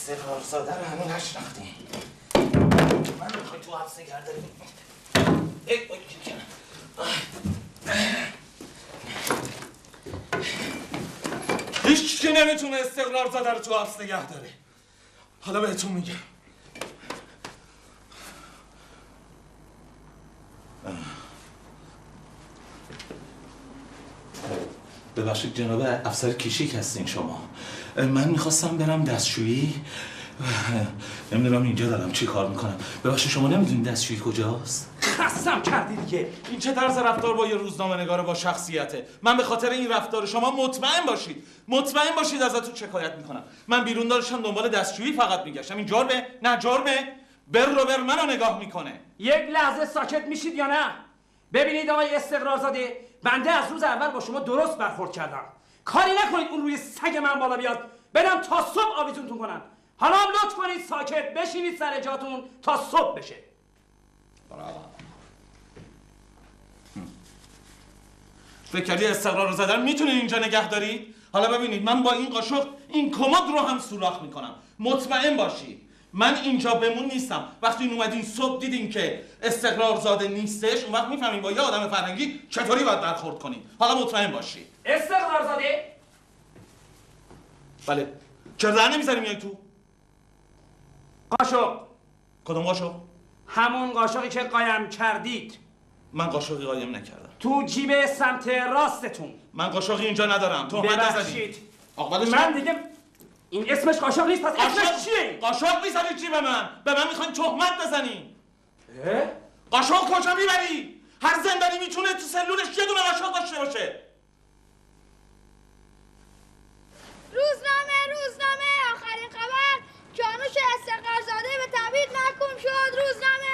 استقرار زاده رو همین نشناختیم. من میخوای تو حبس نگه داریم. هیچ کی نمیتونه استقرار زاده رو تو حبس نگه داره. حالا بهتون میگم. ببخشید جناب افسر کشیک هستین شما. من میخواستم برم دستشویی. نمیدونم اینجا دارم چی کار میکنم. ببخشید شما نمیدونید دستشویی کجاست؟ خستم کردی دیگه. این چه طرز رفتار با یه روزنامه نگار با شخصیته؟ من به خاطر این رفتار شما مطمئن باشید ازتون شکایت میکنم. من بیرون داشتم دنبال دستشویی فقط میگشتم. این جرمه؟ نه جرمه. بر منو نگاه میکنه. یک لحظه ساکت میشید یا نه؟ ببینید آقای استقرارزاده، بنده از روز اول با شما درست برخورد کردم. کاری نکنید اون روی سگ من بالا بیاد بدم تا صبح آویزونتون کنم. حالا هم لطف کنید ساکت بشینید سر جاتون تا صبح بشه. فکر کردی استقرار زدن میتونید اینجا نگه دارید؟ حالا ببینید من با این قاشق این کمد رو هم سوراخ میکنم. مطمئن باشید من اینجا بمون نیستم. وقتی این اومدین صبح دیدین که استقرار زاده نیستش، اون وقت میفهمین با یه آدم فرهنگی چطوری باید برخورد کنین. حالا مطمئن باشید. استقرار زاده؟ بله. چرا در نمیذاری میای تو؟ قاشق. کدوم قاشق؟ همون قاشقی که قایم کردید. من قاشقی قایم نکردم. تو جیب سمت راستتون. من قاشقی اینجا ندارم. تهمت نزنید. من دیگه این اسمش قاشق نیست. پس اسمش چیه؟ قاشق میزنید جیب من. به من میخواین تهمت بزنین. قاشق کجا میبری؟ هر زندانی میتونه تو سلولش یه دونه قاشق داشته باشه. روزنامه آخرین خبر کیانوش استقرارزاده به تبعید محکوم شد. روزنامه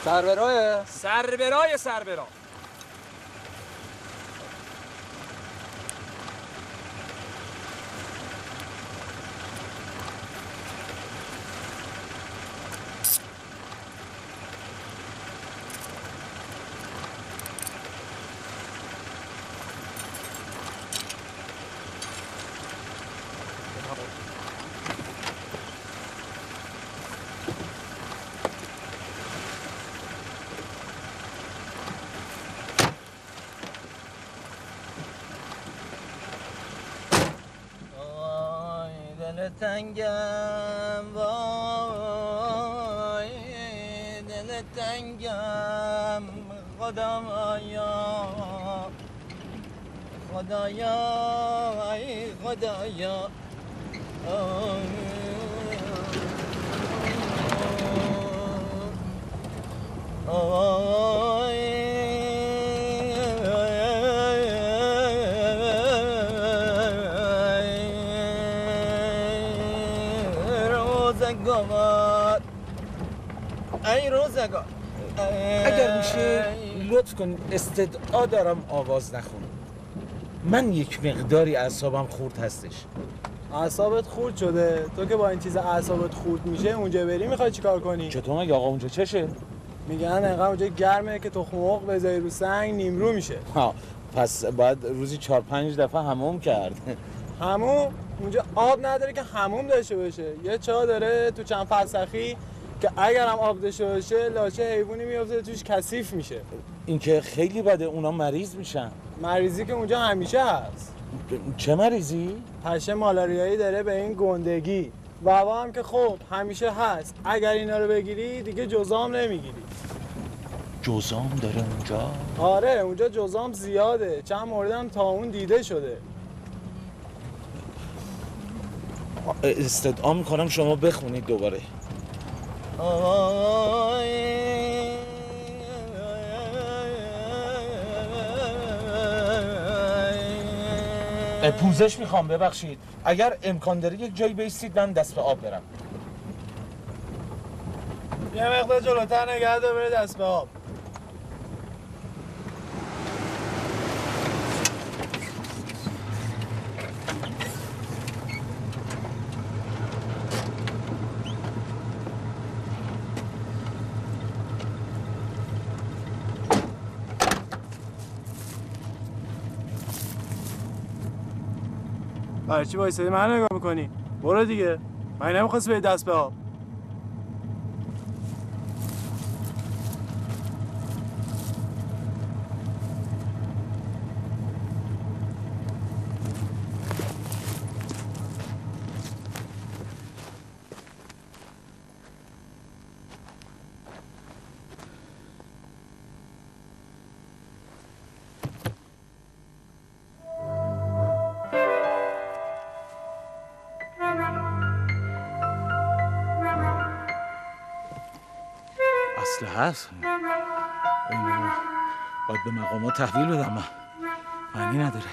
سربرای تنگم وای دل تنگم خدایا ای خدایا روزگار اگر میشه لطف کن استدعا دارم آواز نخون. من یک مقداری اعصابم خورد هستش. اعصابت خورد شده؟ تو که با این چیز اعصابت خورد میشه اونجا بری میخوای چیکار کنی؟ چطور مگه آقا اونجا چشه؟ میگن انقدر اونجا گرمه که تخم مرغ بذاری رو سنگ نیمرو میشه. پس باید روزی 4-5 دفعه حموم کرد. حموم؟ اونجا آب نداره که حموم داشته باشه. یه چاه داره تو چند فرسخی که اگرم آب داشته باشه لاشه حیوانی میافته توش کثیف میشه. این که خیلی بده، اونا مریض میشن. مریضی که اونجا همیشه هست. چه مریضی؟ پشه مالاریایی داره به این گندگی. وبا هم که خب همیشه هست. اگر اینا رو بگیری دیگه جزام نمیگیری. جزام داره اونجا؟ آره اونجا جزام زیاده. چند موردم تا اون دیده شده. استدعا میکنم شما بخونید دوباره. پوزش میخوام ببخشید. اگر امکان داره یک جایی بیستید من دست به آب برم. یه مقدار جلوتر نگه دار بره دست به آب. برای چی وایسادی من نگاه میکنی؟ برو دیگه. من نمیخواست به دست به آب. اسلحه هست. اینو باید به مقامات تحویل بدم. من معنی نداره.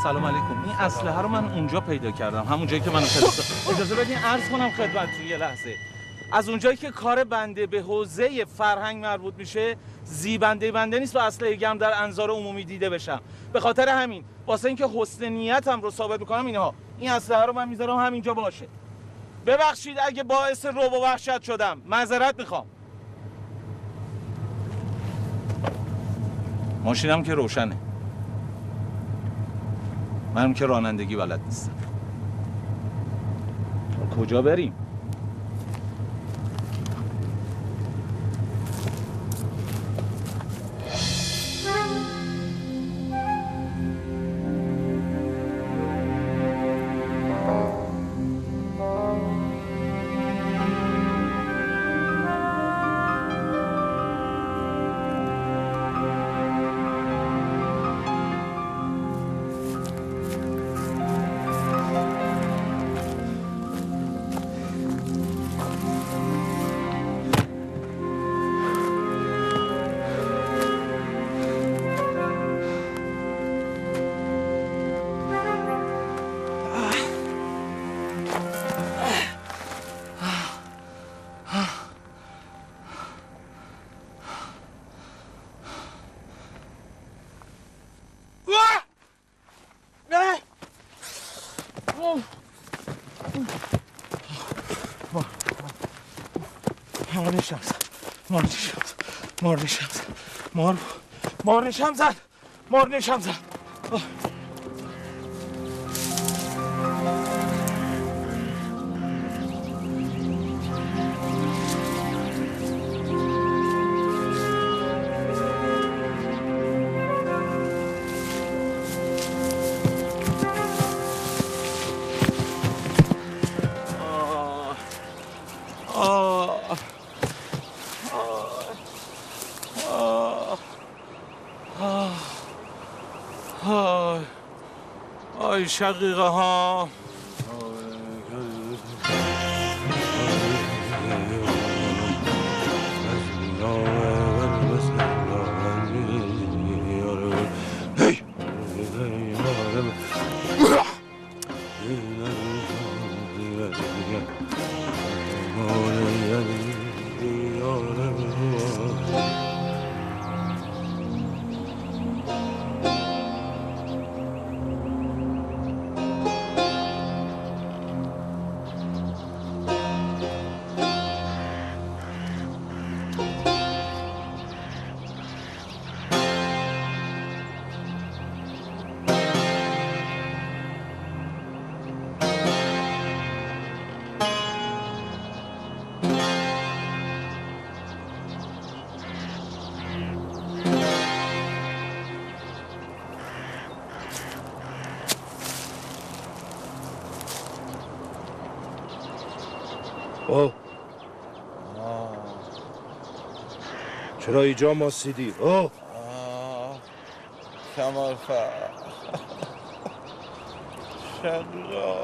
سلام علیکم. این اسلحه رو من اونجا پیدا کردم، همون جایی که منو فرستاد. اجازه بدین عرض کنم خدمتتون یه لحظه. از اونجایی که کار بنده به حوزه فرهنگ مربوط میشه، زیبنده بنده نیست به اسلحه گرم در انظار عمومی دیده بشم. به خاطر همین واسه اینکه حسن نیتم رو ثابت میکنم این اسلحه رو من میذارم همینجا باشه. ببخشید اگه باعث رعب و وحشت شدم، معذرت میخوام. ماشینم که روشنه. منم که رانندگی بلد نیستم. کجا بریم؟ مارنشم زد. آی شقیقه ها. چرا اینجا ماسیدی؟ کمال شقیقه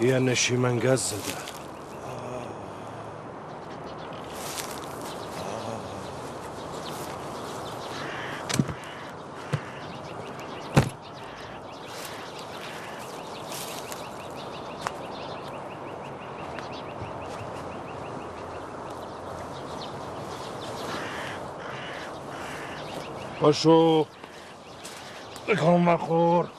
یه نشیمنگز زده. باشو بکن مخور.